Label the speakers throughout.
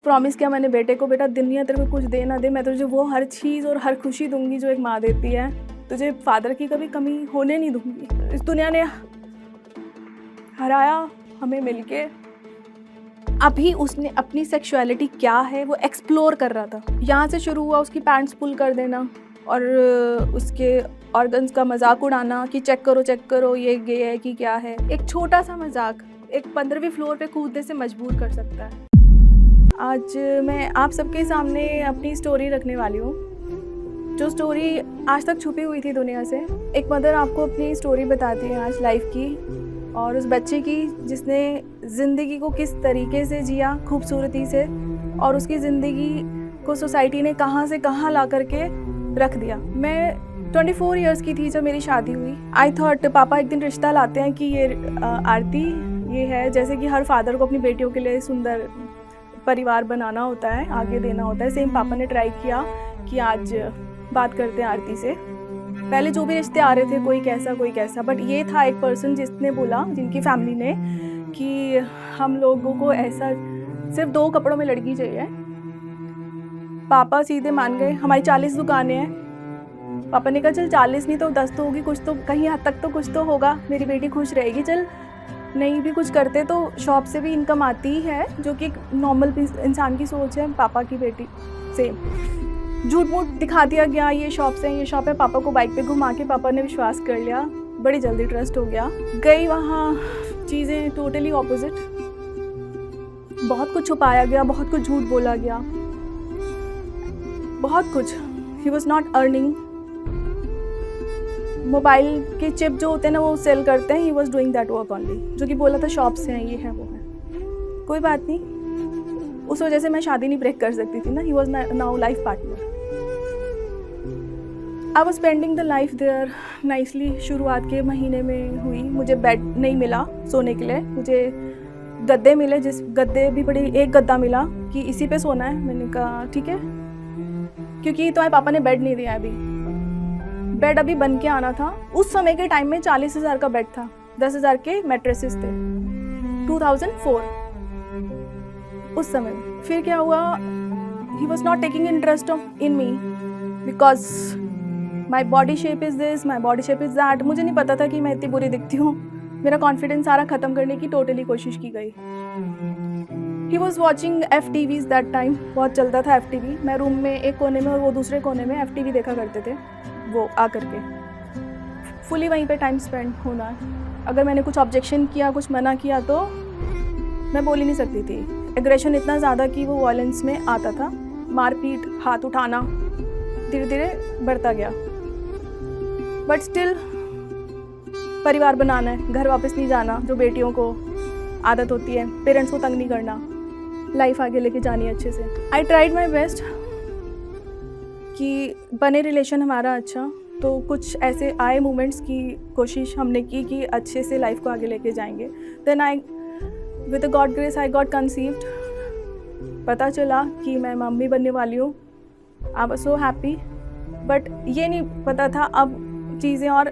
Speaker 1: Promise किया मैंने बेटे को, बेटा दुनिया तेरे को कुछ दे ना दे, मैं तुझे वो हर चीज़ और हर खुशी दूंगी जो एक माँ देती है। तुझे फादर की कभी कमी होने नहीं दूंगी। इस दुनिया ने हराया हमें मिलके। अभी उसने अपनी सेक्सुअलिटी क्या है वो एक्सप्लोर कर रहा था। यहाँ से शुरू हुआ उसकी पैंट्स पुल कर देना और उसके ऑर्गन्स का मजाक उड़ाना कि चेक करो ये गे है कि क्या है। एक छोटा सा मजाक एक 15वीं फ्लोर पे कूदने से मजबूर कर सकता है। आज मैं आप सबके सामने अपनी स्टोरी रखने वाली हूँ, जो स्टोरी आज तक छुपी हुई थी दुनिया से। एक मदर आपको अपनी स्टोरी बताती है आज लाइफ की, और उस बच्चे की जिसने ज़िंदगी को किस तरीके से जिया खूबसूरती से, और उसकी ज़िंदगी को सोसाइटी ने कहाँ से कहाँ ला करके रख दिया। मैं 24 इयर्स की थी जब मेरी शादी हुई। आई थॉट पापा एक दिन रिश्ता लाते हैं कि ये आरती ये है, जैसे कि हर फादर को अपनी बेटियों के लिए सुंदर परिवार बनाना होता है, आगे देना होता है। सेम पापा ने ट्राई किया कि आज बात करते हैं आरती से। पहले जो भी रिश्ते आ रहे थे कोई कैसा, बट ये था एक पर्सन जिसने बोला, जिनकी फैमिली ने, कि हम लोगों को ऐसा सिर्फ 2 कपड़ों में लड़की चाहिए। पापा सीधे मान गए। हमारी 40 दुकानें हैं। पापा ने कहा चल 40 नहीं तो 10 तो होगी, कुछ तो कहीं हद तक तो कुछ तो होगा, मेरी बेटी खुश रहेगी। चल नहीं भी कुछ करते तो शॉप से भी इनकम आती ही है, जो कि एक नॉर्मल इंसान की सोच है। पापा की बेटी सेम झूठ मूठ दिखा दिया गया, ये शॉप से ये शॉप है। पापा को बाइक पे घुमा के पापा ने विश्वास कर लिया, बड़ी जल्दी ट्रस्ट हो गया। गई वहाँ चीज़ें टोटली ऑपोजिट। बहुत कुछ छुपाया गया, बहुत कुछ झूठ बोला गया, बहुत कुछ। He was not earning. Mobile के चिप जो होते हैं ना वो सेल करते हैं। He was doing that work only. जो कि बोला था शॉप से हैं, ये है वो है। कोई बात नहीं, उस वजह से मैं शादी नहीं ब्रेक कर सकती थी ना। He was now life partner. I was spending the life there nicely. शुरुआत के महीने में हुई। मुझे बेड नहीं मिला सोने के लिए, मुझे गद्दे मिले, जिस गद्दे भी बड़ी एक गद्दा मिला कि इसी पे सोना है। मैंने कहा ठीक है, क्योंकि तुम्हारे पापा ने बेड नहीं दिया। अभी बेड अभी बन के आना था। उस समय के टाइम में 40,000 का बेड था, 10,000 के मैट्रेसेस थे। 2004 उस समय। फिर क्या हुआ, he was not taking interest in me because my body shape is this, my body shape is that. मुझे नहीं पता था कि मैं इतनी बुरी दिखती हूँ। मेरा कॉन्फिडेंस सारा ख़त्म करने की टोटली कोशिश की गई। He was watching FTVs that time. बहुत चलता था FTV। मैं रूम में एक कोने में और वो दूसरे कोने में FTV देखा करते थे। वो आकर के फुली वहीं पे टाइम स्पेंड होना। अगर मैंने कुछ ऑब्जेक्शन किया, कुछ मना किया तो मैं बोल ही नहीं सकती थी। एग्रेशन इतना ज़्यादा कि वो वॉयलेंस में आता था। मारपीट, हाथ उठाना धीरे धीरे बढ़ता गया। बट स्टिल परिवार बनाना है, घर वापस नहीं जाना, जो बेटियों को आदत होती है। पेरेंट्स को तंग नहीं करना, लाइफ आगे लेके जानी है अच्छे से। आई ट्राइड माई बेस्ट कि बने रिलेशन हमारा अच्छा। तो कुछ ऐसे आए मोमेंट्स की कोशिश हमने की कि अच्छे से लाइफ को आगे लेके जाएंगे। Then I with God grace I got conceived. पता चला कि मैं मम्मी बनने वाली हूँ। I was so happy. But ये नहीं पता था अब चीज़ें और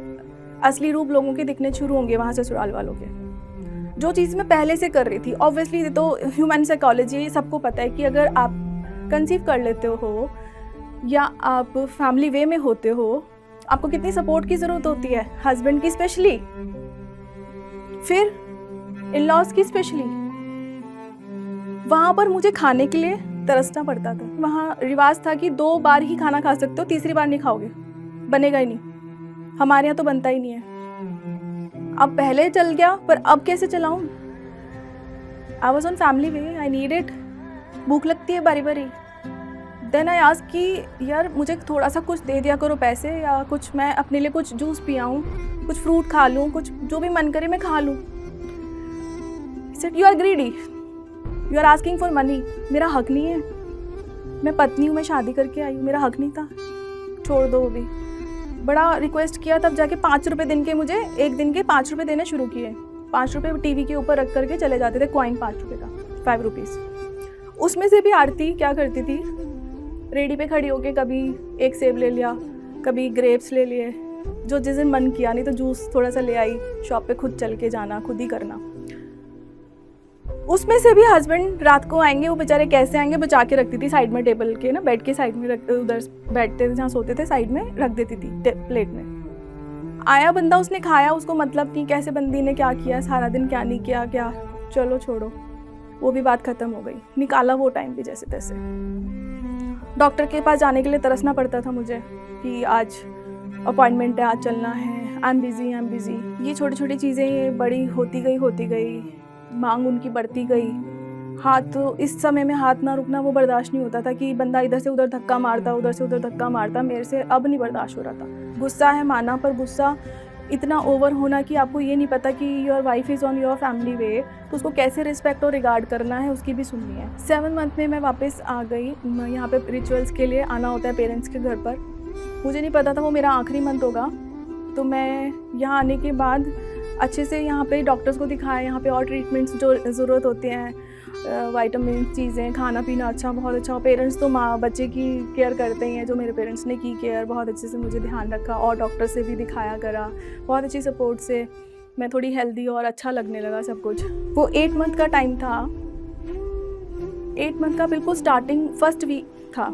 Speaker 1: असली रूप लोगों के दिखने शुरू होंगे वहाँ ससुराल वालों के। जो चीज़ मैं पहले से कर रही थी, ऑब्वियसली ये तो ह्यूमन साइकोलॉजी, ये सबको पता है कि अगर आप कंसीव कर लेते हो या आप फैमिली वे में होते हो, आपको कितनी सपोर्ट की ज़रूरत होती है, हस्बैंड की स्पेशली, फिर इन-लॉज की स्पेशली। वहाँ पर मुझे खाने के लिए तरसना पड़ता था। वहाँ रिवाज था कि 2 बार ही खाना खा सकते हो, तीसरी बार नहीं खाओगे, बनेगा ही नहीं। हमारे यहाँ तो बनता ही नहीं है। अब पहले चल गया, पर अब कैसे चलाऊँ? I was on family way, I need it. भूख लगती है बारी बारी। देन आई आस्क कि यार मुझे थोड़ा सा कुछ दे दिया करो पैसे, या कुछ मैं अपने लिए कुछ जूस पियाऊँ, कुछ फ्रूट खा लूँ, कुछ जो भी मन करे मैं खा लूँ। Said you are greedy, you are asking for money. मेरा हक नहीं है, मैं पत्नी हूँ, मैं शादी करके आई हूँ, मेरा हक नहीं था। छोड़ दो। वो भी बड़ा रिक्वेस्ट किया, तब जाके 5 रुपये दिन के, मुझे एक दिन के 5 रुपये देने शुरू किए। 5 रुपये टीवी के ऊपर रख करके चले जाते थे, कॉइन 5 रुपये का, 5 रुपीज़। उसमें से भी आरती क्या करती थी, रेडी पे खड़ी होके कभी एक सेब ले लिया, कभी ग्रेप्स ले लिए, जो जिस दिन मन किया, नहीं तो जूस थोड़ा सा ले आई। शॉप पे खुद चल के जाना, खुद ही करना। उसमें से भी हस्बैंड रात को आएंगे, वो बेचारे कैसे आएंगे, बचा के रखती थी साइड में, टेबल के ना, बेड के साइड में रख, उधर बैठते थे जहाँ सोते थे, साइड में रख देती थी प्लेट में। आया बंदा, उसने खाया, उसको मतलब नहीं कैसे बंदी ने क्या किया, सारा दिन क्या नहीं किया, क्या, चलो छोड़ो, वो भी बात खत्म हो गई। निकाला वो टाइम भी जैसे तैसे। डॉक्टर के पास जाने के लिए तरसना पड़ता था मुझे कि आज अपॉइंटमेंट है, आज चलना है, आई एम बिज़ी। ये छोटी छोटी चीज़ें बड़ी होती गई, मांग उनकी बढ़ती गई। हाथ, तो इस समय में हाथ ना रुकना वो बर्दाश्त नहीं होता था कि बंदा इधर से उधर धक्का मारता, उधर से उधर धक्का मारता, मेरे से अब नहीं बर्दाश्त हो रहा था। गुस्सा है माना, पर गुस्सा इतना ओवर होना कि आपको ये नहीं पता कि your wife is on your family way, तो उसको कैसे रिस्पेक्ट और रिगार्ड करना है, उसकी भी सुननी है। 7 मंथ में मैं वापस आ गई। यहाँ पे रिचुअल्स के लिए आना होता है पेरेंट्स के घर पर। मुझे नहीं पता था वो मेरा आखिरी मंथ होगा। तो मैं यहाँ आने के बाद अच्छे से यहाँ पे डॉक्टर्स को दिखाया, यहाँ पे और ट्रीटमेंट्स जो ज़रूरत होते हैं, विटामिन चीज़ें, खाना पीना अच्छा, बहुत अच्छा। पेरेंट्स तो माँ बच्चे की केयर करते ही हैं, जो मेरे पेरेंट्स ने की केयर, बहुत अच्छे से मुझे ध्यान रखा, और डॉक्टर से भी दिखाया करा, बहुत अच्छी सपोर्ट से मैं थोड़ी हेल्दी और अच्छा लगने लगा सब कुछ। वो 8 मंथ का टाइम था, 8 मंथ का बिल्कुल स्टार्टिंग फर्स्ट वीक था।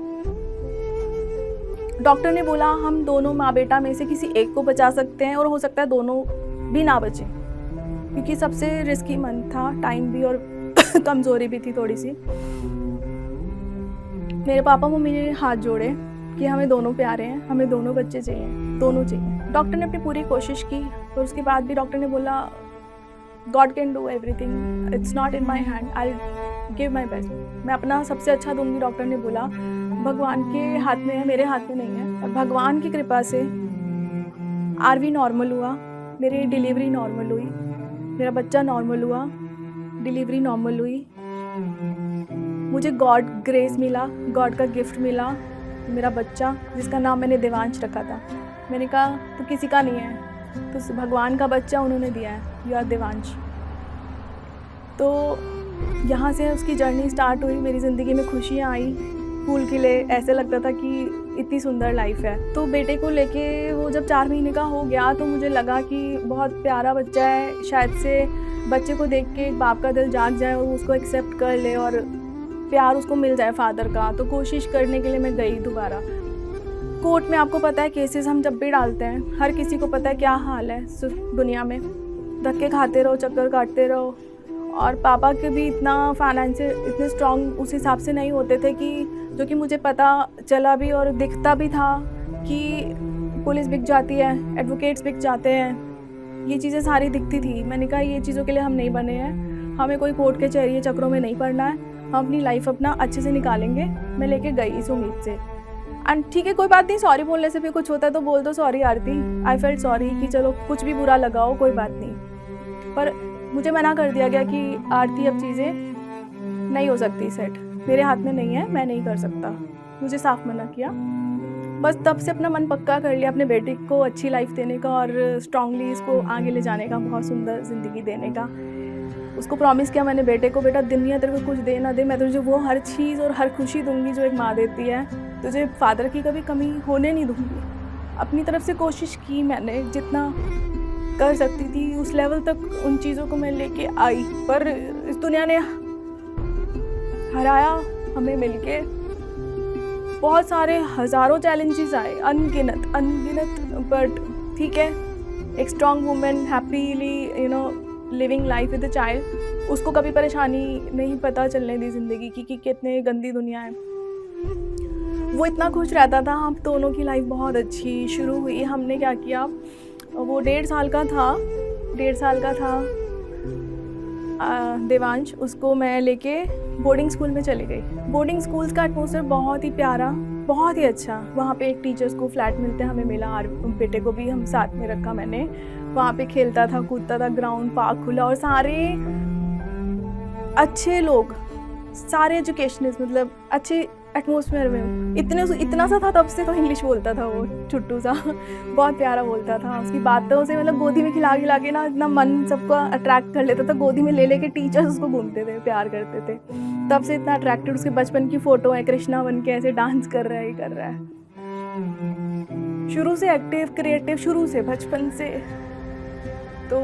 Speaker 1: डॉक्टर ने बोला हम दोनों माँ बेटा में से किसी एक को बचा सकते हैं, और हो सकता है दोनों भी ना बचे, क्योंकि सबसे रिस्की मंथ था, टाइम भी और कमज़ोरी भी थी थोड़ी सी। मेरे पापा मम्मी ने हाथ जोड़े कि हमें दोनों प्यारे हैं, हमें दोनों बच्चे चाहिए, दोनों चाहिए। डॉक्टर ने अपनी पूरी कोशिश की, और उसके बाद भी डॉक्टर ने बोला God can do everything, it's not in my hand, I give my best, मैं अपना सबसे अच्छा दूंगी। डॉक्टर ने बोला भगवान के हाथ में है, मेरे हाथ में नहीं है। और भगवान की कृपा से आरवी नॉर्मल हुआ, मेरी डिलीवरी नॉर्मल हुई, मेरा बच्चा नॉर्मल हुआ, डिलीवरी नॉर्मल हुई। मुझे गॉड ग्रेस मिला, गॉड का गिफ्ट मिला, मेरा बच्चा जिसका नाम मैंने देवांश रखा था। मैंने कहा तो किसी का नहीं है, तो भगवान का बच्चा उन्होंने दिया है, यू आर देवांश। तो यहाँ से उसकी जर्नी स्टार्ट हुई, मेरी ज़िंदगी में खुशियाँ आई, फूल खिले, ऐसे लगता था कि इतनी सुंदर लाइफ है। तो बेटे को लेके वो जब 4 महीने का हो गया, तो मुझे लगा कि बहुत प्यारा बच्चा है, शायद से बच्चे को देख के बाप का दिल जाग जाए और उसको एक्सेप्ट कर ले और प्यार उसको मिल जाए फादर का। तो कोशिश करने के लिए मैं गई दोबारा। कोर्ट में आपको पता है केसेस हम जब भी डालते हैं, हर किसी को पता है क्या हाल है दुनिया में, धक्के खाते रहो, चक्कर काटते रहो। और पापा के भी इतना फाइनेंशियल इतने स्ट्रॉन्ग उस हिसाब से नहीं होते थे कि, जो कि मुझे पता चला भी और दिखता भी था कि पुलिस बिक जाती है, एडवोकेट्स बिक जाते हैं, ये चीज़ें सारी दिखती थी। मैंने कहा ये चीज़ों के लिए हम नहीं बने हैं, हमें कोई कोर्ट के चेहरे चक्रों में नहीं पड़ना है, हम अपनी लाइफ अपना अच्छे से निकालेंगे। मैं लेके गई इस उम्मीद से। एंड ठीक है, कोई बात नहीं, सॉरी बोलने से भी कुछ होता है तो बोल दो sorry Aarti, I felt sorry, कि चलो कुछ भी बुरा लगा हो कोई बात नहीं। पर मुझे मना कर दिया गया कि आरती अब चीज़ें नहीं हो सकती सेट, मेरे हाथ में नहीं है, मैं नहीं कर सकता, मुझे साफ मना किया। बस तब से अपना मन पक्का कर लिया अपने बेटे को अच्छी लाइफ देने का और स्ट्रांगली इसको आगे ले जाने का, बहुत सुंदर ज़िंदगी देने का। उसको प्रॉमिस किया मैंने बेटे को, बेटा दुनिया तेरे को कुछ दे ना दे, मैं तुझे वो हर चीज़ और हर खुशी दूंगी जो एक माँ देती है, तुझे फादर की कभी कमी होने नहीं दूंगी। अपनी तरफ से कोशिश की मैंने, जितना कर सकती थी उस लेवल तक उन चीज़ों को मैं लेके आई। पर इस दुनिया ने हराया हमें मिलके। बहुत सारे हज़ारों चैलेंजेस आए, अनगिनत, बट ठीक है, एक strong women happily living life with a child, उसको कभी परेशानी नहीं पता चलने दी ज़िंदगी की कि कितने गंदी दुनिया है। वो इतना खुश रहता था, हम दोनों की लाइफ बहुत अच्छी शुरू हुई। हमने क्या किया, वो 1.5 साल का था देवांश, उसको मैं लेके बोर्डिंग स्कूल में चली गई। बोर्डिंग स्कूल्स का एटमॉस्फेयर बहुत ही प्यारा, बहुत ही अच्छा। वहाँ पे एक टीचर्स को फ्लैट मिलते हमें मिला, और बेटे को भी हम साथ में रखा मैंने। वहाँ पे खेलता था, कूदता था, ग्राउंड पार्क खुला, और सारे अच्छे लोग, सारे एजुकेशनिस्ट, मतलब अच्छे एटमॉस्फेयर में। इतना सा था तब से, तो इंग्लिश बोलता था वो, छुट्टू सा, बहुत प्यारा बोलता था। उसकी बातों से मतलब गोदी में खिला के ना इतना मन सबको अट्रैक्ट कर लेता था। गोदी में ले लेके टीचर्स उसको घूमते थे, प्यार करते थे। तब से इतना अट्रैक्टेड। उसके बचपन की फ़ोटो है, कृष्णा बन के ऐसे डांस कर रहा है, ये कर रहा है। शुरू से एक्टिव, क्रिएटिव, शुरू से, बचपन से। तो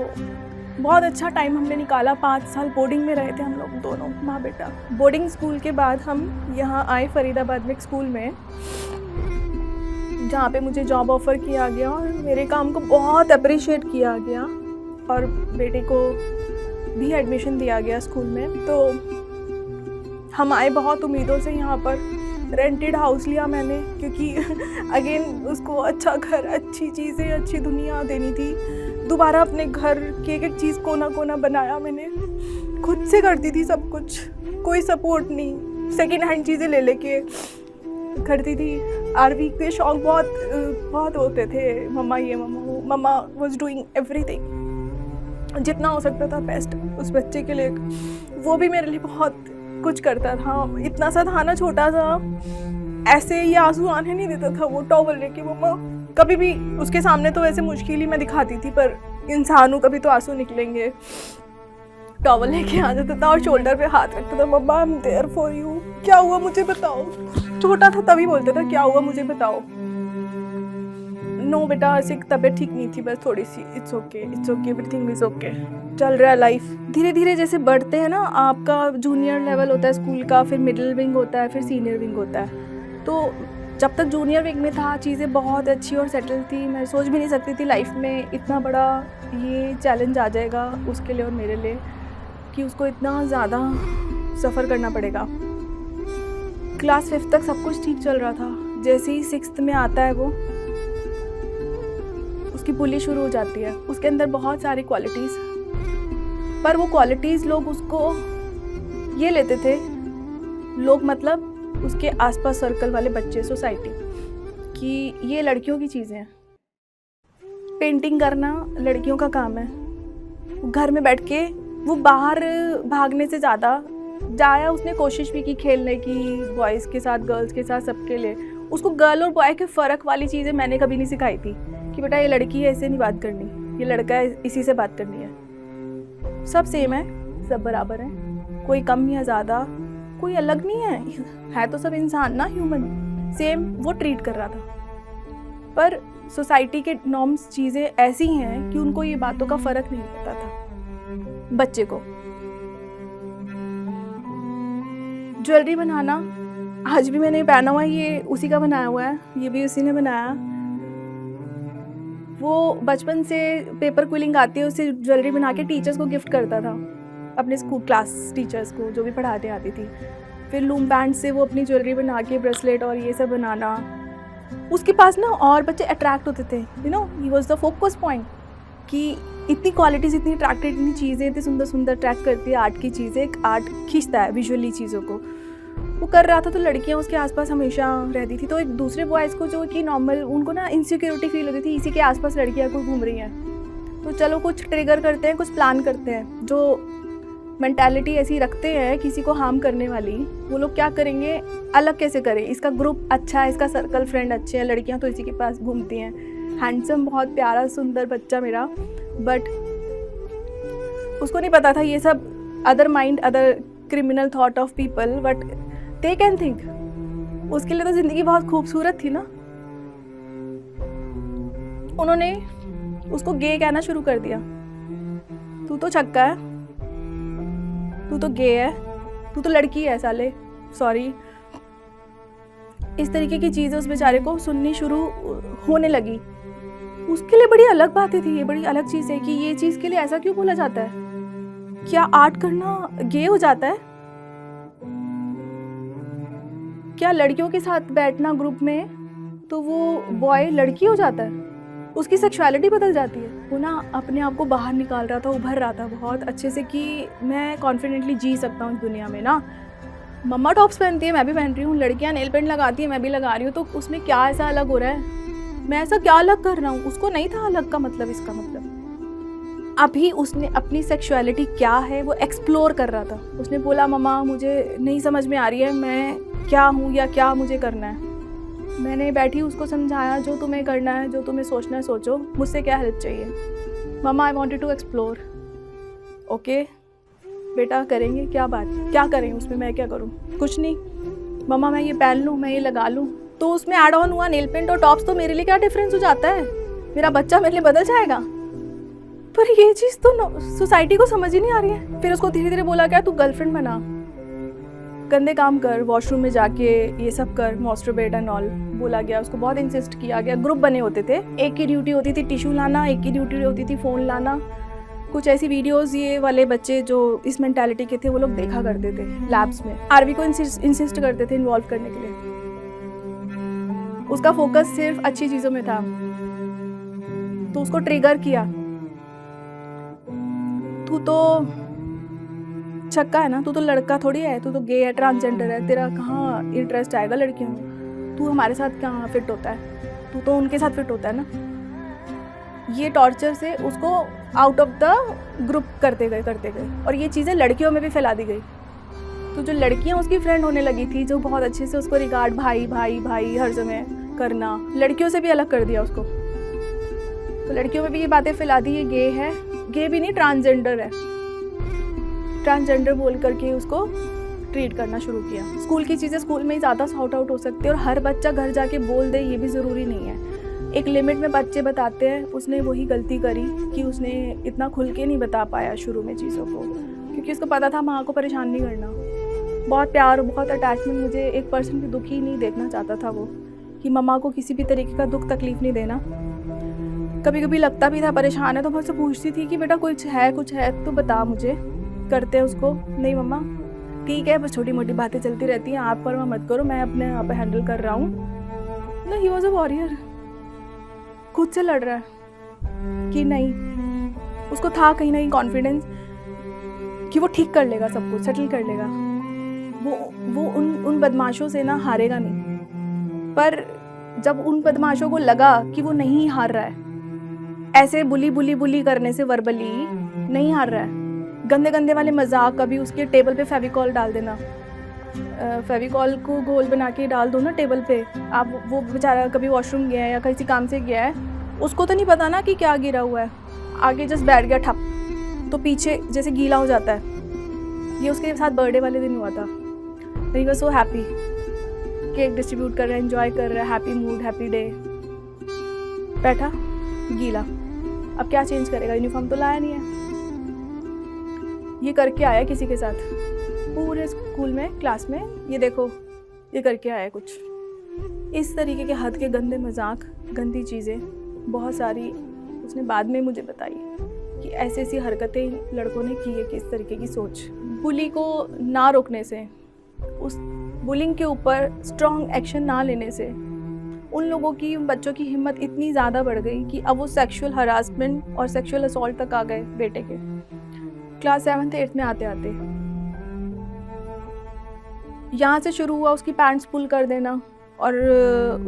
Speaker 1: बहुत अच्छा टाइम हमने निकाला। 5 साल बोर्डिंग में रहे थे हम लोग दोनों माँ बेटा। बोर्डिंग स्कूल के बाद हम यहाँ आए फरीदाबाद में एक स्कूल में, जहाँ पे मुझे जॉब ऑफ़र किया गया और मेरे काम को बहुत अप्रिशिएट किया गया और बेटे को भी एडमिशन दिया गया स्कूल में। तो हम आए बहुत उम्मीदों से यहाँ पर। रेंटेड हाउस लिया मैंने, क्योंकि अगेन उसको अच्छा घर, अच्छी चीज़ें, अच्छी दुनिया देनी थी। दोबारा अपने घर की एक एक चीज़ कोना कोना बनाया मैंने, खुद से करती थी सब कुछ, कोई सपोर्ट नहीं। सेकेंड हैंड चीज़ें ले लेके करती थी। आरवी के शौक बहुत होते थे, मम्मा ये मम्मा वो। मम्मा वॉज डूइंग एवरीथिंग, जितना हो सकता था बेस्ट उस बच्चे के लिए। वो भी मेरे लिए बहुत कुछ करता था। इतना सा था ना, छोटा सा, ऐसे ही आंसू आने नहीं देता था वो टॉवल लेके। मम्मा कभी भी उसके सामने तो वैसे मुश्किल ही मैं दिखाती थी, पर इंसान हूँ, कभी तो आंसू निकलेंगे। टॉवल लेके आ जाता था और शोल्डर पे हाथ रखता था, mama I am there for you, क्या हुआ मुझे बताओ। छोटा था तभी बोलता था क्या हुआ मुझे बताओ। नो बेटा, ऐसे तबीयत ठीक नहीं थी, बस थोड़ी सी। It's okay everything is okay, चल रहा है लाइफ। धीरे धीरे जैसे बढ़ते हैं ना, आपका जूनियर लेवल होता है स्कूल का, फिर मिडिल विंग होता है, फिर सीनियर विंग होता है। तो जब तक जूनियर विंग में था चीज़ें बहुत अच्छी और सेटल थी। मैं सोच भी नहीं सकती थी लाइफ में इतना बड़ा ये चैलेंज आ जाएगा उसके लिए और मेरे लिए, कि उसको इतना ज़्यादा सफ़र करना पड़ेगा। क्लास 5 तक सब कुछ ठीक चल रहा था। जैसे ही 6th में आता है वो, उसकी बुली शुरू हो जाती है। उसके अंदर बहुत सारी क्वालिटीज़, पर वो क्वालिटीज़ लोग उसको ये लेते थे, लोग मतलब उसके आसपास सर्कल वाले बच्चे, सोसाइटी, कि ये लड़कियों की चीज़ें हैं। पेंटिंग करना लड़कियों का काम है। घर में बैठ के वो बाहर भागने से ज़्यादा जाया, उसने कोशिश भी की खेलने की, बॉयज़ के साथ, गर्ल्स के साथ, सबके लिए। उसको गर्ल और बॉय के फ़र्क वाली चीज़ें मैंने कभी नहीं सिखाई थी, कि बेटा ये लड़की है, ऐसे नहीं बात करनी, ये लड़का है, इसी से बात करनी है। सब सेम है, सब बराबर हैं, कोई कम या ज़्यादा, कोई अलग नहीं है तो सब इंसान ना, ह्यूमन। सेम वो ट्रीट कर रहा था। पर सोसाइटी के नॉर्म्स, चीज़ें ऐसी हैं कि उनको ये बातों का फ़र्क नहीं पता था बच्चे को। ज्वेलरी बनाना, आज भी मैंने पहना हुआ है, ये उसी का बनाया हुआ है, ये भी उसी ने बनाया। वो बचपन से पेपर क्विलिंग आती है, उससे ज्वेलरी बना के टीचर्स को गिफ्ट करता था, अपने स्कूल क्लास टीचर्स को जो भी पढ़ाते आती थी। फिर लूम बैंड से वो अपनी ज्वेलरी बना के ब्रेसलेट और ये सब बनाना। उसके पास ना और बच्चे अट्रैक्ट होते थे, you know, he was the focus point, कि इतनी क्वालिटीज़, इतनी अट्रैक्टेड, इतनी चीज़ें इतनी सुंदर सुंदर अट्रैक्ट करती है। आर्ट की चीज़ें, एक आर्ट खींचता है विजुअली चीज़ों को, वो कर रहा था। तो लड़कियां उसके आसपास हमेशा रहती थी। तो एक दूसरे बॉयज़ को जो कि नॉर्मल, उनको ना इनसिक्योरिटी फील होती थी, इसी के आसपास लड़कियां को घूम रही हैं। तो चलो कुछ ट्रिगर करते हैं, कुछ प्लान करते हैं। जो मेंटालिटी ऐसी रखते हैं किसी को हार्म करने वाली, वो लोग क्या करेंगे, अलग कैसे करें, इसका ग्रुप अच्छा है, इसका सर्कल फ्रेंड अच्छे हैं, लड़कियां तो इसी के पास घूमती हैं। हैंडसम, बहुत प्यारा सुंदर बच्चा मेरा, बट उसको नहीं पता था ये सब other mind, other criminal thought of people, but they can think. उसके लिए तो ज़िंदगी बहुत खूबसूरत थी ना। उन्होंने उसको गे कहना शुरू कर दिया, तू तो छक्का है, तू तो गे है, तू तो लड़की है साले, सॉरी। इस तरीके की चीज़ें उस बेचारे को सुननी शुरू होने लगी। उसके लिए बड़ी अलग बातें थी, ये बड़ी अलग चीज़ है कि ये चीज़ के लिए ऐसा क्यों बोला जाता है, क्या आर्ट करना गे हो जाता है, क्या लड़कियों के साथ बैठना ग्रुप में तो वो बॉय लड़की हो जाता है, उसकी सेक्सुअलिटी बदल जाती है। वो ना अपने आप को बाहर निकाल रहा था, उभर रहा था बहुत अच्छे से, कि मैं कॉन्फिडेंटली जी सकता हूँ इस दुनिया में ना। मम्मा टॉप्स पहनती है, मैं भी पहन रही हूँ, लड़कियाँ नेल पेंट लगाती है, मैं भी लगा रही हूँ, तो उसमें क्या ऐसा अलग हो रहा है, मैं ऐसा क्या अलग कर रहा हूँ। उसको नहीं था अलग का मतलब, इसका मतलब अभी उसने अपनी सेक्सुअलिटी क्या है वो एक्सप्लोर कर रहा था। उसने बोला मम्मा मुझे नहीं समझ में आ रही है मैं क्या हूँ या क्या मुझे करना है। मैंने बैठी उसको समझाया, जो तुम्हें करना है, जो तुम्हें सोचना है सोचो, मुझसे क्या हेल्प चाहिए। Mama I wanted to explore. Okay बेटा करेंगे, क्या बात, क्या करें उसमें, मैं क्या करूँ, कुछ नहीं। मम्मा मैं ये पहन लूँ, मैं ये लगा लूँ, तो उसमें ऐड ऑन हुआ नेल पेंट और टॉप्स, तो मेरे लिए क्या डिफरेंस हो जाता है, मेरा बच्चा मेरे लिए बदल जाएगा। पर ये चीज़ तो सोसाइटी को समझ ही नहीं आ रही है। फिर उसको धीरे धीरे बोला क्या, तू गर्लफ्रेंड बना, गंदे काम कर, वॉशरूम में जाके ये सब कर, मास्टरबेट एंड ऑल बोला गया। उसको बहुत इंसिस्ट किया गया। ग्रुप बने होते थे, एक की ड्यूटी होती थी टिश्यू लाना, एक की ड्यूटी होती थी फ़ोन लाना। कुछ ऐसी वीडियोस ये वाले बच्चे जो इस मेंटालिटी के थे वो लोग देखा करते थे लैब्स में। आरवी को इंसिस्ट करते थे इन्वॉल्व करने के लिए। उसका फोकस सिर्फ अच्छी चीज़ों में था, तो उसको ट्रिगर किया। तू तो छक्का है ना, तू तो लड़का थोड़ी है, तू तो गे है, ट्रांसजेंडर है, तेरा कहाँ इंटरेस्ट आएगा लड़कियों में, तू हमारे साथ कहाँ फिट होता है, तू तो उनके साथ फिट होता है ना। ये टॉर्चर से उसको आउट ऑफ द ग्रुप करते गए और ये चीज़ें लड़कियों में भी फैला दी गई। तो जो लड़कियाँ उसकी फ्रेंड होने लगी थी, जो बहुत अच्छे से उसको रिगार्ड भाई भाई भाई हर समय करना, लड़कियों से भी अलग कर दिया उसको। तो लड़कियों में भी ये बातें फैला दी, ये गे है, गे भी नहीं ट्रांसजेंडर है, ट्रांसजेंडर बोल करके उसको ट्रीट करना शुरू किया। स्कूल की चीज़ें स्कूल में ही ज़्यादा सॉर्ट आउट हो सकती है और हर बच्चा घर जाके बोल दे ये भी ज़रूरी नहीं है। एक लिमिट में बच्चे बताते हैं। उसने वही गलती करी कि उसने इतना खुल के नहीं बता पाया शुरू में चीज़ों को, क्योंकि उसको पता था माँ को परेशान नहीं करना। बहुत प्यार, बहुत अटैचमेंट, मुझे एक पर्सन भी दुखी नहीं देखना चाहता था वो, कि मम्मा को किसी भी तरीके का दुख तकलीफ़ नहीं देना। कभी कभी लगता भी था परेशान है तो मैं उससे पूछती थी कि बेटा कुछ है तो बता मुझे। करते हैं उसको, नहीं मम्मा ठीक है, बस छोटी मोटी बातें चलती रहती हैं, आप पर मत करो, मैं अपने आप हैंडल कर रहा हूँ। ना, ही वॉज अ वॉरियर, खुद से लड़ रहा है कि नहीं। उसको था कहीं ना कहीं कॉन्फिडेंस कि वो ठीक कर लेगा, सब कुछ सेटल कर लेगा। वो उन बदमाशों से ना हारेगा नहीं। पर जब उन बदमाशों को लगा कि वो नहीं हार रहा है, ऐसे बुली करने से वर्बली नहीं हार रहा है, गंदे गंदे वाले मजाक, कभी उसके टेबल पे फेविकॉल डाल देना, फेविकॉल को गोल बना के डाल दो ना टेबल पे। आप वो बेचारा कभी वॉशरूम गया है या किसी काम से गया है, उसको तो नहीं पता ना कि क्या गिरा हुआ है, आगे जस्ट बैठ गया ठप, तो पीछे जैसे गीला हो जाता है। ये उसके साथ बर्थडे वाले दिन हुआ था। ही was so happy, cake distribute कर रहा है, एंजॉय कर रहा है, हैप्पी मूड, हैप्पी डे, बैठा गीला। अब क्या चेंज करेगा, यूनिफॉर्म तो लाया नहीं है। ये करके आया किसी के साथ पूरे स्कूल में, क्लास में, ये देखो ये करके आया कुछ। इस तरीके के हद के गंदे मजाक, गंदी चीज़ें बहुत सारी उसने बाद में मुझे बताई कि ऐसी ऐसी हरकतें लड़कों ने की है, किस तरीके की सोच। बुली को ना रोकने से, उस बुलिंग के ऊपर स्ट्रॉन्ग एक्शन ना लेने से उन लोगों की, उन बच्चों की हिम्मत इतनी ज़्यादा बढ़ गई कि अब वो सेक्सुअल हरासमेंट और सेक्सुअल असॉल्ट तक आ गए बेटे के, क्लास 7th 8th में आते आते। यहाँ से शुरू हुआ उसकी पैंट्स पुल कर देना और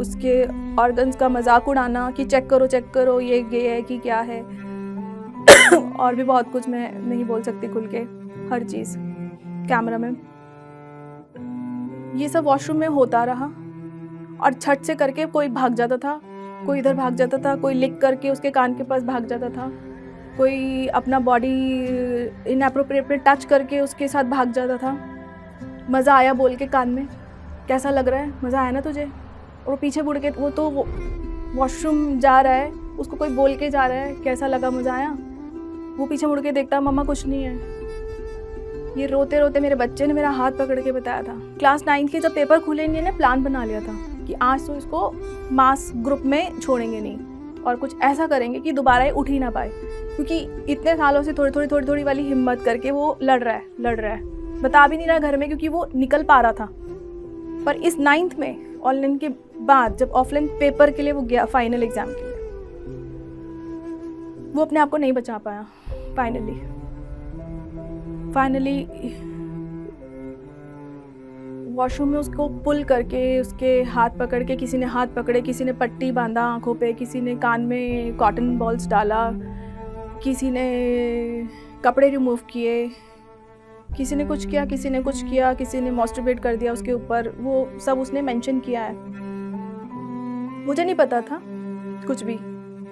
Speaker 1: उसके ऑर्गन्स का मजाक उड़ाना कि चेक करो ये गे है कि क्या है। और भी बहुत कुछ, मैं नहीं बोल सकती खुल के हर चीज़ कैमरा में। ये सब वॉशरूम में होता रहा और छट से करके कोई भाग जाता था, कोई इधर भाग जाता था, कोई लिख करके उसके कान के पास भाग जाता था, कोई अपना बॉडी इनएप्रोप्रिएट पे टच करके उसके साथ भाग जाता था। मज़ा आया बोल के कान में, कैसा लग रहा है, मज़ा आया ना तुझे। और वो पीछे मुड़ के, वो तो वॉशरूम जा रहा है, उसको कोई बोल के जा रहा है कैसा लगा, मज़ा आया, वो पीछे मुड़ के देखता मम्मा कुछ नहीं है। ये रोते रोते मेरे बच्चे ने मेरा हाथ पकड़ के बताया था। क्लास 9 के जब पेपर खुलेंगे ने प्लान बना लिया था कि आज तो इसको मास ग्रुप में छोड़ेंगे नहीं और कुछ ऐसा करेंगे कि दोबारा ये उठ ही ना पाए, क्योंकि इतने सालों से थोड़ी वाली हिम्मत करके वो लड़ रहा है, बता भी नहीं रहा घर में क्योंकि वो निकल पा रहा था। पर इस 9th में ऑनलाइन के बाद जब ऑफलाइन पेपर के लिए वो गया, फाइनल एग्जाम के लिए, वो अपने आप को नहीं बचा पाया। फाइनली वॉशरूम में उसको पुल करके, उसके हाथ पकड़ के, किसी ने हाथ पकड़े, किसी ने पट्टी बांधा आंखों पे, किसी ने कान में कॉटन बॉल्स डाला, किसी ने कपड़े रिमूव किए, किसी ने कुछ किया, किसी ने मास्टरबेट कर दिया उसके ऊपर। वो सब उसने मेंशन किया है। मुझे नहीं पता था कुछ भी,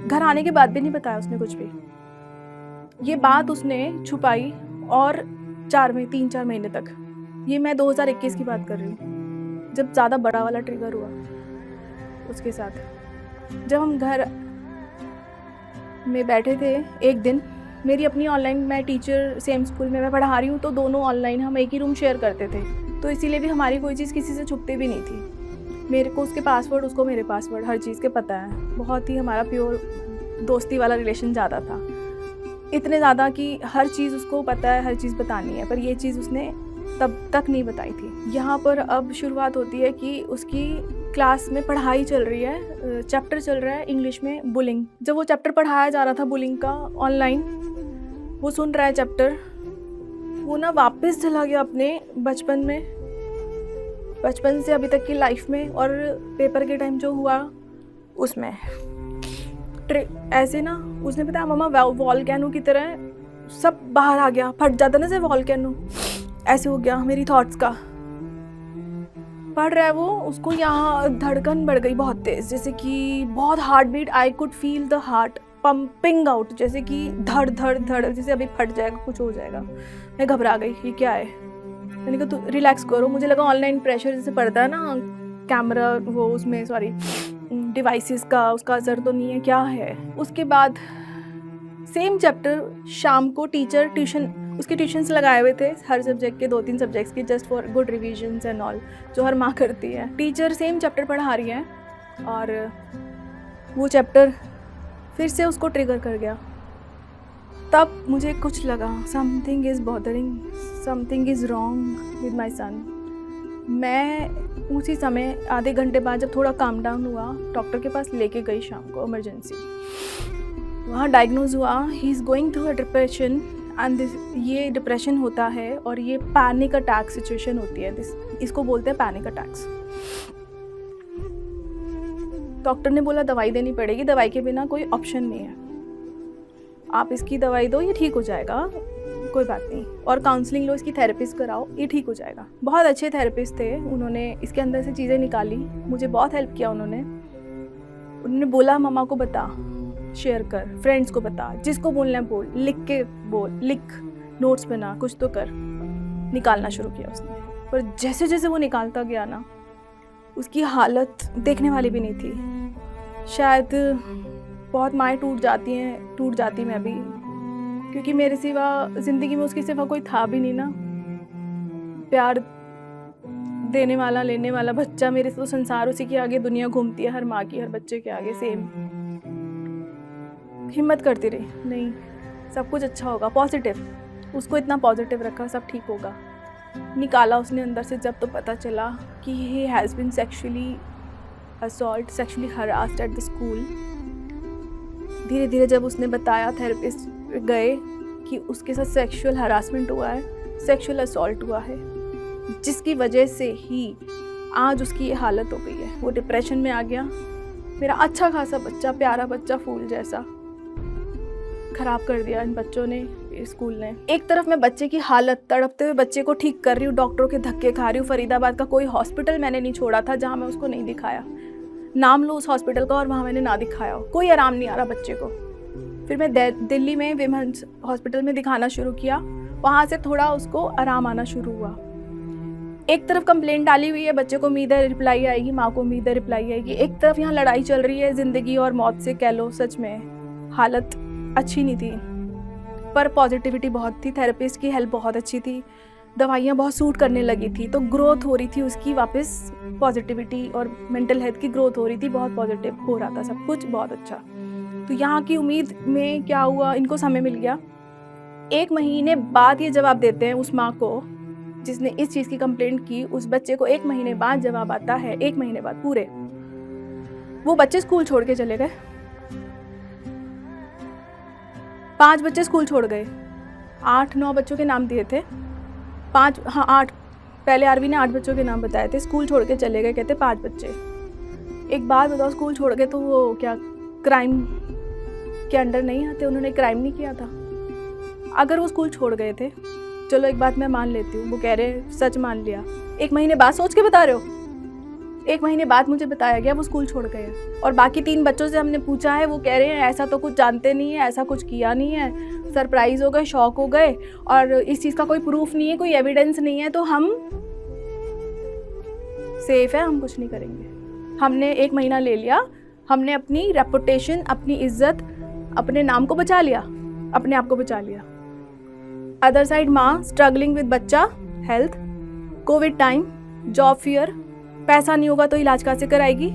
Speaker 1: घर आने के बाद भी नहीं बताया उसने कुछ भी। ये बात उसने छुपाई और 3-4 महीने तक। ये मैं 2021 की बात कर रही हूँ, जब ज़्यादा बड़ा वाला ट्रिगर हुआ उसके साथ। जब हम घर में बैठे थे एक दिन, मेरी अपनी ऑनलाइन, मैं टीचर सेम स्कूल में मैं पढ़ा रही हूँ, तो दोनों ऑनलाइन हम एक ही रूम शेयर करते थे, तो इसीलिए भी हमारी कोई चीज़ किसी से छुपती भी नहीं थी। मेरे को उसके पासवर्ड, उसको मेरे पासवर्ड, हर चीज़ के पता है। बहुत ही हमारा प्योर दोस्ती वाला रिलेशन ज़्यादा था, इतने ज़्यादा कि हर चीज़ उसको पता है, हर चीज़ बतानी है, पर ये चीज़ उसने तब तक नहीं बताई थी। यहाँ पर अब शुरुआत होती है कि उसकी क्लास में पढ़ाई चल रही है, चैप्टर चल रहा है इंग्लिश में बुलिंग। जब वो चैप्टर पढ़ाया जा रहा था बुलिंग का ऑनलाइन, वो सुन रहा है चैप्टर, वो ना वापस चला गया अपने बचपन में, बचपन से अभी तक की लाइफ में, और पेपर के टाइम जो हुआ उसमें ऐसे ना उसने बताया मम्मा वॉल्केनो की तरह सब बाहर आ गया, फट जाता ना से वॉल्केनो, ऐसे हो गया मेरी थॉट्स का। पढ़ रहा है वो, उसको यहाँ धड़कन बढ़ गई बहुत तेज, जैसे कि बहुत heart beat, I could feel the heart pumping out, जैसे कि धड़ धड़ धड़, जैसे अभी फट जाएगा, कुछ हो जाएगा। मैं घबरा गई, ये क्या है। मैंने कहा तू रिलैक्स करो। मुझे लगा ऑनलाइन प्रेशर जैसे पड़ता है ना कैमरा, वो उसमें सॉरी डिवाइसेस का, उसका असर तो नहीं है, क्या है। उसके बाद सेम चैप्टर शाम को टीचर ट्यूशन, उसके ट्यूशन्स लगाए हुए थे हर सब्जेक्ट के, 2-3 सब्जेक्ट्स की, just for good revisions and all, जो हर माँ करती है। टीचर सेम चैप्टर पढ़ा रही है और वो चैप्टर फिर से उसको ट्रिगर कर गया। तब मुझे कुछ लगा, something is bothering, something is wrong with my son. मैं उसी समय आधे घंटे बाद जब थोड़ा काम डाउन हुआ, डॉक्टर के पास लेके गई शाम को इमरजेंसी। वहाँ डायग्नोज हुआ he is going through a depression and ये डिप्रेशन होता है और ये पैनिक अटैक सिचुएशन होती है, इसको बोलते हैं पैनिक अटैक्स। डॉक्टर ने बोला दवाई देनी पड़ेगी, दवाई के बिना कोई ऑप्शन नहीं है, आप इसकी दवाई दो, ये ठीक हो जाएगा, कोई बात नहीं, और काउंसलिंग लो, इसकी थेरेपिस्ट कराओ, ये ठीक हो जाएगा। बहुत अच्छे थेरेपिस्ट थे, उन्होंने इसके अंदर से चीज़ें निकाली, मुझे बहुत हेल्प किया। उन्होंने बोला मम्मा को बता, शेयर कर, फ्रेंड्स को बता, जिसको बोलना है बोल, लिख के बोल, लिख, नोट्स बना, कुछ तो कर। निकालना शुरू किया उसने, पर जैसे जैसे वो निकालता गया ना, उसकी हालत देखने वाली भी नहीं थी। शायद बहुत माएँ टूट जाती मैं भी, क्योंकि मेरे सिवा ज़िंदगी में उसके सिवा कोई था भी नहीं ना। प्यार देने वाला, लेने वाला बच्चा, मेरे तो संसार उसी के आगे दुनिया घूमती है, हर माँ की हर बच्चे के आगे सेम। हिम्मत करती रही, नहीं सब कुछ अच्छा होगा, पॉजिटिव, उसको इतना पॉजिटिव रखा, सब ठीक होगा। निकाला उसने अंदर से जब, तो पता चला कि he has been sexually assault, sexually harassed at the school. धीरे धीरे जब उसने बताया, थेरेपिस्ट गए, कि उसके साथ सेक्सुअल हरासमेंट हुआ है, सेक्सुअल असॉल्ट हुआ है, जिसकी वजह से ही आज उसकी ये हालत हो गई है। वो डिप्रेशन में आ गया। मेरा अच्छा खासा बच्चा, प्यारा बच्चा, फूल जैसा, खराब कर दिया इन बच्चों ने, स्कूल ने। एक तरफ मैं बच्चे की हालत, तड़पते हुए बच्चे को ठीक कर रही हूँ, डॉक्टरों के धक्के खा रही हूँ। फरीदाबाद का कोई हॉस्पिटल मैंने नहीं छोड़ा था जहाँ मैं उसको नहीं दिखाया, नाम लो उस हॉस्पिटल का और वहाँ मैंने ना दिखाया हो। कोई आराम नहीं आ रहा बच्चे को। फिर मैं दिल्ली में विमेंस हॉस्पिटल में दिखाना शुरू किया, वहाँ से थोड़ा उसको आराम आना शुरू हुआ। एक तरफ कंप्लेंट डाली हुई है, बच्चे को उम्मीद है रिप्लाई आएगी, माँ को उम्मीद है रिप्लाई आएगी। एक तरफ यहाँ लड़ाई चल रही है ज़िंदगी और मौत से, कह लो। सच में हालत अच्छी नहीं थी, पर पॉजिटिविटी बहुत थी, थेरेपिस्ट की हेल्प बहुत अच्छी थी, दवाइयाँ बहुत सूट करने लगी थी, तो ग्रोथ हो रही थी उसकी, वापस पॉजिटिविटी और मेंटल हेल्थ की ग्रोथ हो रही थी, बहुत पॉजिटिव हो रहा था सब कुछ, बहुत अच्छा। तो यहाँ की उम्मीद में क्या हुआ, इनको समय मिल गया। 1 महीने बाद ये जवाब देते हैं उस माँ को जिसने इस चीज़ की कंप्लेंट की। उस बच्चे को 1 महीने बाद जवाब आता है, 1 महीने बाद पूरे। वो बच्चे स्कूल छोड़ के चले गए, 5 बच्चे स्कूल छोड़ गए। 8-9 बच्चों के नाम दिए थे, 8 पहले आरवी ने 8 बच्चों के नाम बताए थे, स्कूल छोड़ के चले गए, कहते 5 बच्चे। एक बात बताओ, स्कूल छोड़ गए तो वो क्या क्राइम के अंडर नहीं आते? उन्होंने क्राइम नहीं किया था। अगर वो स्कूल छोड़ गए थे, चलो एक बात मैं मान लेती हूँ, वो कह रहे सच मान लिया। 1 महीने बाद सोच के बता रहे हो? 1 महीने बाद मुझे बताया गया वो स्कूल छोड़ गए। और बाकी 3 बच्चों से हमने पूछा है, वो कह रहे हैं ऐसा तो कुछ जानते नहीं है, ऐसा कुछ किया नहीं है, सरप्राइज हो गए, शॉक हो गए, और इस चीज़ का कोई प्रूफ नहीं है, कोई एविडेंस नहीं है, तो हम सेफ है, हम कुछ नहीं करेंगे। हमने 1 महीना ले लिया, हमने अपनी रेपुटेशन, अपनी इज्जत, अपने नाम को बचा लिया, अपने आप को बचा लिया। अदर साइड माँ स्ट्रगलिंग विद बच्चा, health, Covid time, job fear, पैसा नहीं होगा तो इलाज कैसे कराएगी,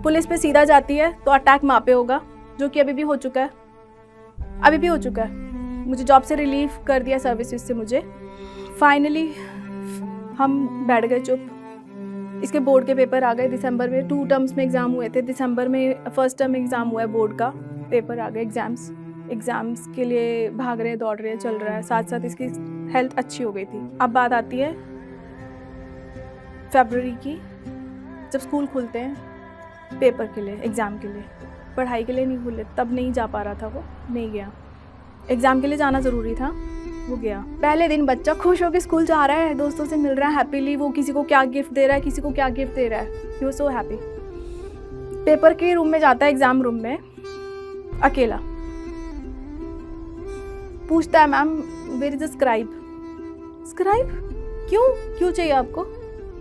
Speaker 1: पुलिस पे सीधा जाती है तो अटैक माँ पे होगा, जो कि अभी भी हो चुका है। मुझे जॉब से रिलीव कर दिया सर्विसेज से मुझे। फाइनली हम बैठ गए चुप। इसके बोर्ड के पेपर आ गए दिसंबर में, 2 टर्म्स में एग्ज़ाम हुए थे। दिसंबर में फर्स्ट टर्म एग्ज़ाम हुआ है, बोर्ड का पेपर आ गए, एग्ज़ाम्स के लिए भाग रहे हैं, दौड़ रहे हैं, चल रहा है। साथ साथ इसकी हेल्थ अच्छी हो गई थी। अब बात आती है फरवरी की, जब स्कूल खुलते हैं पेपर के लिए, एग्ज़ाम के लिए, पढ़ाई के लिए नहीं खुले, तब नहीं जा पा रहा था, वो नहीं गया। एग्ज़ाम के लिए जाना ज़रूरी था, वो गया। पहले दिन बच्चा खुश होकर स्कूल जा रहा है, दोस्तों से मिल रहा है हैप्पीली, वो किसी को क्या गिफ्ट दे रहा है, किसी को क्या गिफ्ट दे रहा है, he was so happy. Paper के रूम में जाता है, एग्ज़ाम रूम में अकेला, पूछता है ma'am where is a scribe. क्यों चाहिए आपको?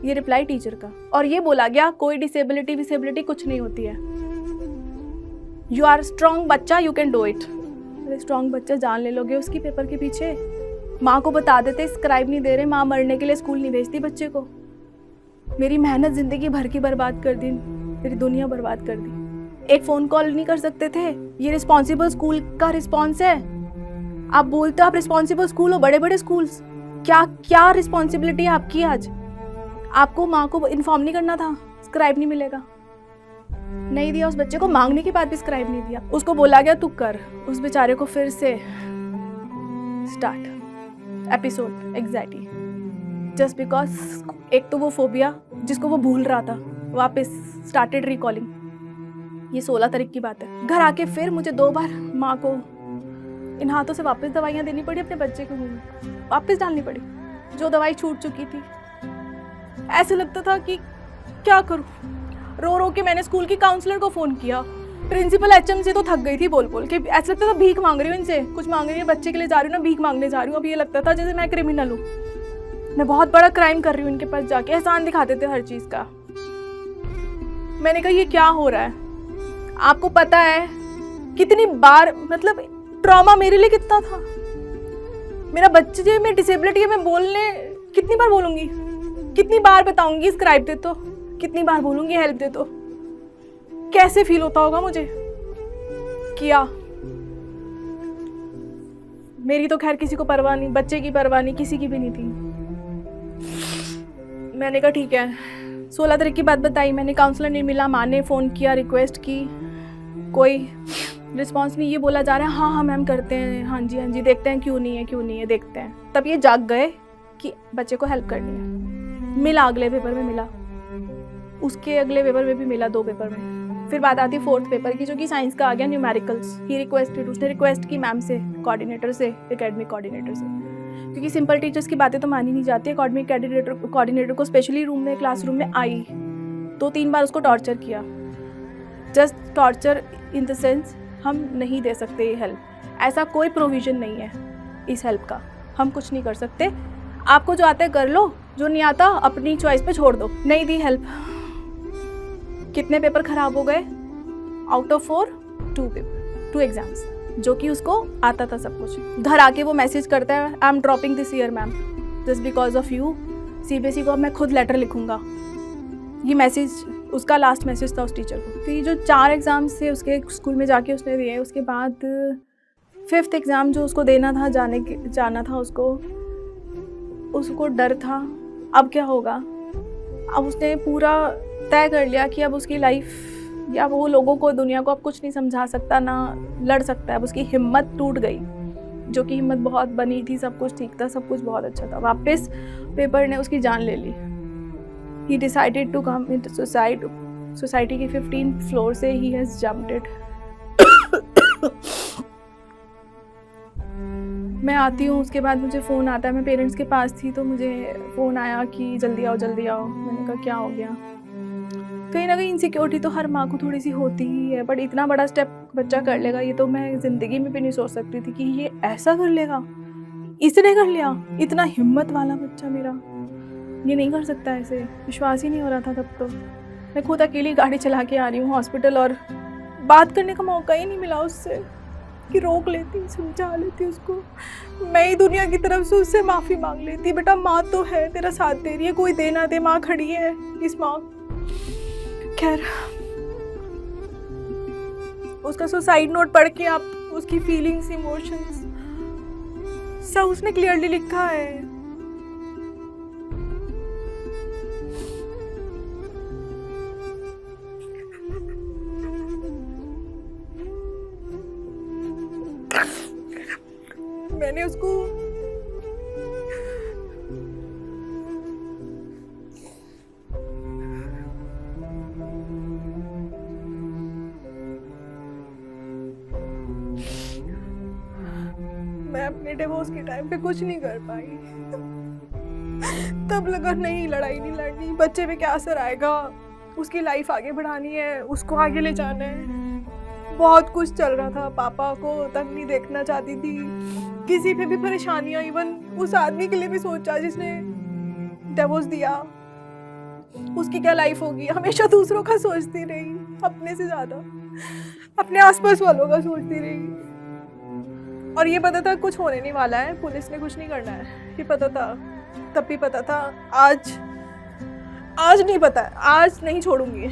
Speaker 1: ये रिप्लाई टीचर का, और ये बोला गया कोई डिसेबिलिटी कुछ नहीं होती है, यू आर स्ट्रॉन्ग बच्चा, you can do it. Strong बच्चा, जान ले लोगे उसकी पेपर के पीछे। माँ को बता देते स्क्राइब नहीं दे रहे, माँ मरने के लिए स्कूल नहीं भेजती बच्चे को। मेरी मेहनत जिंदगी भर की बर्बाद कर दी, मेरी दुनिया बर्बाद कर दी। एक फ़ोन कॉल नहीं कर सकते थे। ये रिस्पॉन्सिबल स्कूल का रिस्पॉन्स है। आप बोलते हो आप रिस्पॉन्सिबल स्कूल हो, बड़े बड़े स्कूल्स, क्या रिस्पॉन्सिबिलिटी है आपकी आज? आपको माँ को इन्फॉर्म नहीं करना था स्क्राइब नहीं मिलेगा? नहीं दिया उस बच्चे को, मांगने के बाद भी स्क्राइब नहीं दिया। उसको बोला गया तू कर, उस बेचारे को फिर से start episode anxiety, just because एक तो वो फोबिया जिसको वो भूल रहा था वापस स्टार्टेड रिकॉलिंग। ये 16 तारीख की बात है। घर आके फिर मुझे 2 बार माँ को इन हाथों से वापस दवाइयाँ देनी पड़ी, अपने बच्चे के मुंह में वापस डालनी पड़ी जो दवाई छूट चुकी थी। ऐसे लगता था कि क्या करूँ। रो के मैंने स्कूल की काउंसलर को फ़ोन किया, प्रिंसिपल एचएम से तो थक गई थी बोल के। ऐसा लगता था भीख मांग रही हूँ इनसे, कुछ मांग रही है बच्चे के लिए जा रही हूँ ना, भीख मांगने जा रही हूँ। अब ये लगता था जैसे मैं क्रिमिनल हूँ, मैं बहुत बड़ा क्राइम कर रही हूँ इनके पास जाके। एहसान दिखाते थे हर चीज़ का। मैंने कहा ये क्या हो रहा है? आपको पता है कितनी बार, मतलब ट्रॉमा मेरे लिए कितना था। मेरा बच्चे में डिसेबिलिटी है, मैं बोलने कितनी बार बोलूँगी, कितनी बार बताऊँगी स्क्राइब दे तो, कितनी बार बोलूँगी हेल्प दे तो। कैसे फील होता होगा मुझे। किया, मेरी तो खैर किसी को परवाह नहीं, बच्चे की परवाह नहीं, किसी की भी नहीं थी। मैंने कहा ठीक है। 16 तारीख की बात बताई मैंने, काउंसलर नहीं मिला, माँ ने फ़ोन किया, रिक्वेस्ट की, कोई रिस्पॉन्स नहीं। ये बोला जा रहा है हाँ मैम करते हैं, हाँ जी देखते हैं, क्यों नहीं है देखते हैं। तब ये जाग गए कि बच्चे को हेल्प करनी है। मिला, अगले पेपर में मिला, उसके अगले पेपर में भी मिला, 2 पेपर में। फिर बात आती है 4th पेपर की, जो कि साइंस का आ गया, न्यूमेरिकल्स। उसने रिक्वेस्ट की मैम से, कोऑर्डिनेटर से, एकेडमिक कोऑर्डिनेटर से, क्योंकि सिंपल टीचर्स की बातें तो मानी नहीं जाती। एकेडमिक कोऑर्डिनेटर को स्पेशली रूम में, क्लासरूम में आई 2-3 बार उसको टॉर्चर किया। Just torture in the sense हम नहीं दे सकते ये हेल्प, ऐसा कोई प्रोविज़न नहीं है इस हेल्प का, हम कुछ नहीं कर सकते। आपको जो आता है कर लो, जो नहीं आता अपनी चॉइस पे छोड़ दो। नहीं दी हेल्प। कितने पेपर खराब हो गए? आउट ऑफ 4 2 एग्जाम्स, जो कि उसको आता था सब कुछ। घर आके वो मैसेज करता है I am dropping this year ma'am just because of you. CBSE को अब मैं खुद लेटर लिखूंगा। ये मैसेज उसका लास्ट मैसेज था उस टीचर को। तो ये जो 4 एग्ज़ाम्स थे उसके स्कूल में जाके उसने दिए। उसके बाद 5th एग्ज़ाम जो उसको देना था, जाना था उसको डर था अब क्या होगा। अब उसने पूरा तय कर लिया कि अब उसकी लाइफ, या वो लोगों को, दुनिया को अब कुछ नहीं समझा सकता, ना लड़ सकता है। अब उसकी हिम्मत टूट गई, जो कि हिम्मत बहुत बनी थी, सब कुछ ठीक था, सब कुछ बहुत अच्छा था। वापस पेपर ने उसकी जान ले ली। He decided to come into society की 15th फ्लोर से he has jumped it। मैं आती हूँ, उसके बाद मुझे फ़ोन आता है। मैं पेरेंट्स के पास थी तो मुझे फ़ोन आया कि जल्दी आओ। मैंने कहा क्या हो गया। कहीं ना कहीं इनसिक्योरिटी तो हर माँ को थोड़ी सी होती ही है, बट इतना बड़ा स्टेप बच्चा कर लेगा ये तो मैं ज़िंदगी में भी नहीं सोच सकती थी कि ये ऐसा कर लेगा। इसने कर लिया, इतना हिम्मत वाला बच्चा मेरा ये नहीं कर सकता ऐसे। विश्वास ही नहीं हो रहा था तब तो। मैं खुद अकेली गाड़ी चला के आ रही हूँ हॉस्पिटल और बात करने का मौका ही नहीं मिला उससे। कि रोक लेती, समझा लेती उसको, मैं ही दुनिया की तरफ से उससे माफ़ी मांग लेती। बेटा माँ तो है, तेरा साथ दे रही है, कोई दे ना दे माँ खड़ी है इस माँ। खैर उसका सुसाइड नोट पढ़ के आप उसकी फीलिंग्स, इमोशंस सब उसने क्लियरली लिखा है। मैंने उसको मैं अपने डिवोर्स के टाइम पे कुछ नहीं कर पाई। तब लगा नहीं, लड़ाई नहीं लड़नी, बच्चे पे क्या असर आएगा, उसकी लाइफ आगे बढ़ानी है, उसको आगे ले जाना है। बहुत कुछ चल रहा था, पापा को तंग नहीं देखना चाहती थी, किसी पे भी परेशानियां, इवन उस आदमी के लिए भी सोचा जिसने डिवोर्स दिया, उसकी क्या लाइफ होगी। हमेशा दूसरों का सोचती रही, अपने से ज्यादा अपने आसपास वालों का सोचती रही। और ये पता था कुछ होने नहीं वाला है, पुलिस ने कुछ नहीं करना है, ये पता था, तब भी पता था। आज नहीं पता है, आज नहीं छोड़ूंगी।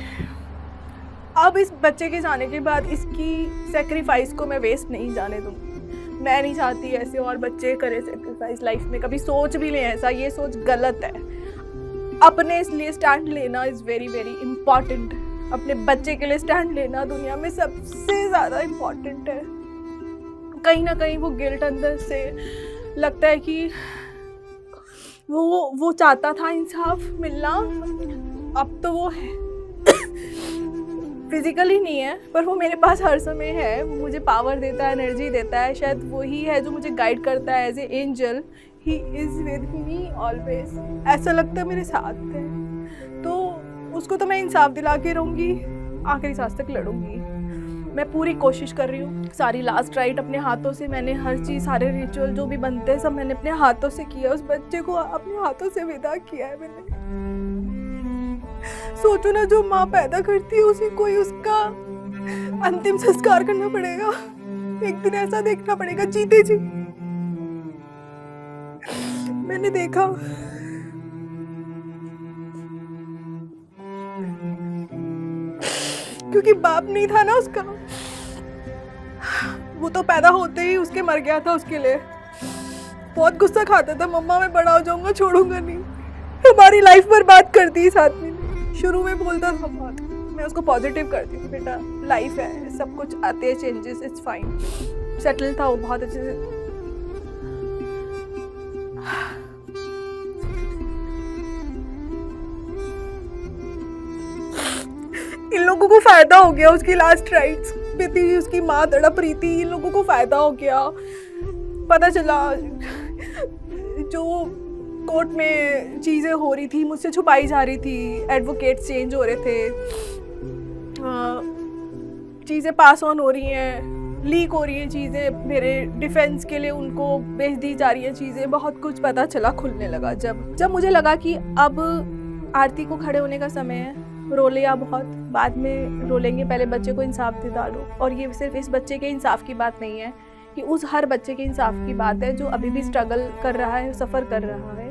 Speaker 1: अब इस बच्चे के जाने के बाद इसकी सेक्रीफाइस को मैं वेस्ट नहीं जाने दूंगी। मैं नहीं चाहती ऐसे और बच्चे करें सेक्रीफाइस लाइफ में, कभी सोच भी लें ऐसा, ये सोच गलत है। अपने इसलिए स्टैंड लेना इज़ वेरी वेरी इम्पॉर्टेंट। अपने बच्चे के लिए स्टैंड लेना दुनिया में सबसे ज़्यादा इम्पॉर्टेंट है। कहीं ना कहीं वो गिल्ट अंदर से लगता है कि वो चाहता था इंसाफ मिलना, अब तो वो है फिजिकली नहीं है, पर वो मेरे पास हर समय है। वो मुझे पावर देता है, एनर्जी देता है, शायद वही है जो मुझे गाइड करता है as a angel. He is with me always, ऐसा लगता है मेरे साथ है। तो उसको तो मैं इंसाफ दिला के रहूँगी, आखिरी सांस तक लड़ूंगी। मैं पूरी कोशिश कर रही हूँ। सारी लास्ट राइट अपने हाथों से, मैंने हर चीज़, सारे रिचुअल जो भी बनते हैं सब मैंने अपने हाथों से किया। उस बच्चे को अपने हाथों से विदा किया है मैंने। सोचो ना, जो माँ पैदा करती है उसी को ही उसका अंतिम संस्कार करना पड़ेगा। एक दिन ऐसा देखना पड़ेगा जीते जी। मैंने देखा क्योंकि बाप नहीं था ना उसका, वो तो पैदा होते ही उसके मर गया था। उसके लिए बहुत गुस्सा खाता था, मम्मा मैं बड़ा हो जाऊंगा, छोड़ूंगा नहीं। हमारी लाइफ बर्बाद कर दी इस आदमी ने। शुरू में बोलता था बहुत, मैं उसको पॉजिटिव करती थी, बेटा लाइफ है, सब कुछ आते हैं चेंजेस, इट्स फाइन। सेटल था वो बहुत अच्छे से। इन लोगों को फायदा हो गया, उसकी लास्ट राइट्स पे थी, उसकी माँ तड़प रही थी, इन लोगों को फायदा हो गया। पता चला जो कोर्ट में चीज़ें हो रही थी मुझसे छुपाई जा रही थी, एडवोकेट चेंज हो रहे थे, चीज़ें पास ऑन हो रही हैं, लीक हो रही हैं चीज़ें, मेरे डिफेंस के लिए उनको भेज दी जा रही हैं चीज़ें। बहुत कुछ पता चला, खुलने लगा। जब मुझे लगा कि अब आरती को खड़े होने का समय है, रो लिया बहुत, बाद में रो लेंगे, पहले बच्चे को इंसाफ दिला दो। और ये सिर्फ इस बच्चे के इंसाफ की बात नहीं है, कि उस हर बच्चे के इंसाफ की बात है जो अभी भी स्ट्रगल कर रहा है, सफ़र कर रहा है।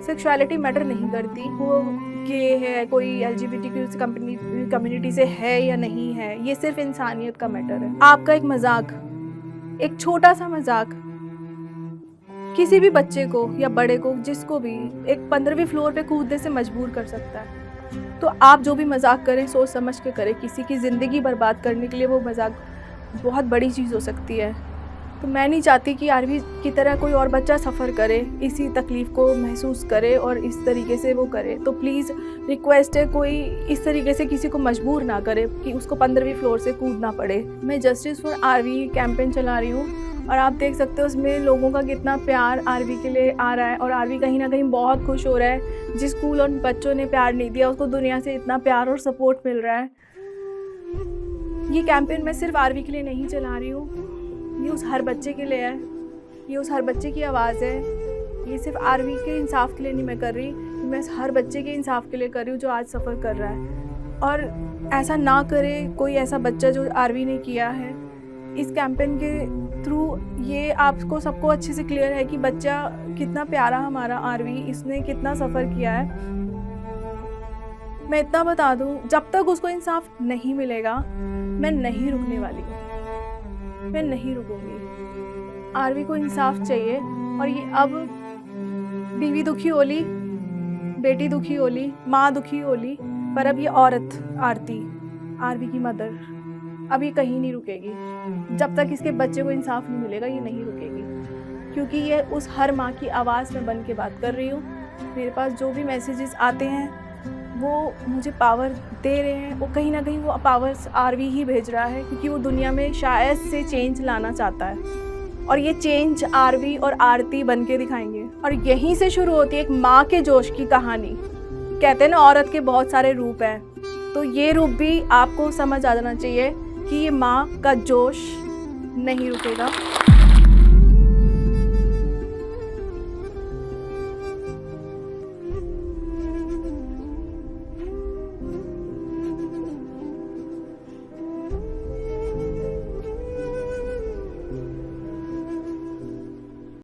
Speaker 1: सेक्सुअलिटी मैटर नहीं करती, वो गे है, कोई LGBTQ कम्युनिटी से है या नहीं है, ये सिर्फ इंसानियत का मैटर है। आपका एक मजाक, एक छोटा सा मजाक किसी भी बच्चे को या बड़े को, जिसको भी, एक 15वीं फ्लोर पे कूदने से मजबूर कर सकता है। तो आप जो भी मजाक करें सोच समझ के करें। किसी की ज़िंदगी बर्बाद करने के लिए वो मजाक बहुत बड़ी चीज़ हो सकती है। तो मैं नहीं चाहती कि आरवी की तरह कोई और बच्चा सफ़र करे, इसी तकलीफ़ को महसूस करे और इस तरीके से वो करे। तो प्लीज़ रिक्वेस्ट है, कोई इस तरीके से किसी को मजबूर ना करे कि उसको 15वीं फ्लोर से कूदना पड़े। मैं जस्टिस फॉर आरवी कैंपेन चला रही हूँ और आप देख सकते हो उसमें लोगों का कितना प्यार आरवी के लिए आ रहा है। और आरवी कहीं ना कहीं बहुत खुश हो रहा है। जिस स्कूल और बच्चों ने प्यार नहीं दिया उसको दुनिया से इतना प्यार और सपोर्ट मिल रहा है। ये कैंपेन मैं सिर्फ आरवी के लिए नहीं चला रही हूँ, ये उस हर बच्चे के लिए है, ये उस हर बच्चे की आवाज़ है। ये सिर्फ आरवी के इंसाफ के लिए नहीं मैं कर रही, मैं हर बच्चे के इंसाफ के लिए कर रही हूँ जो आज सफ़र कर रहा है। और ऐसा ना करे कोई ऐसा बच्चा जो आरवी ने किया है। इस कैंपेन के थ्रू ये आपको सबको अच्छे से क्लियर है कि बच्चा कितना प्यारा हमारा आरवी, इसने कितना सफ़र किया है। मैं इतना बता दूं, जब तक उसको इंसाफ नहीं मिलेगा मैं नहीं रुकने वाली हूँ, मैं नहीं रुकूंगी। आरवी को इंसाफ चाहिए। और ये अब बीवी दुखी होली, बेटी दुखी होली, माँ दुखी होली, पर अब ये औरत आरती, आरवी की मदर, अब ये कहीं नहीं रुकेगी। जब तक इसके बच्चे को इंसाफ नहीं मिलेगा ये नहीं रुकेगी, क्योंकि ये उस हर माँ की आवाज़ में बन के बात कर रही हूँ। मेरे पास जो भी मैसेजेस आते हैं वो मुझे पावर दे रहे हैं, वो कहीं ना कहीं वो पावर्स आरवी ही भेज रहा है, क्योंकि वो दुनिया में शायद से चेंज लाना चाहता है। और ये चेंज आरवी और आरती बन के दिखाएंगे। और यहीं से शुरू होती है एक माँ के जोश की कहानी। कहते हैं ना, औरत के बहुत सारे रूप हैं, तो ये रूप भी आपको समझ आ जाना चाहिए कि ये माँ का जोश नहीं रुकेगा।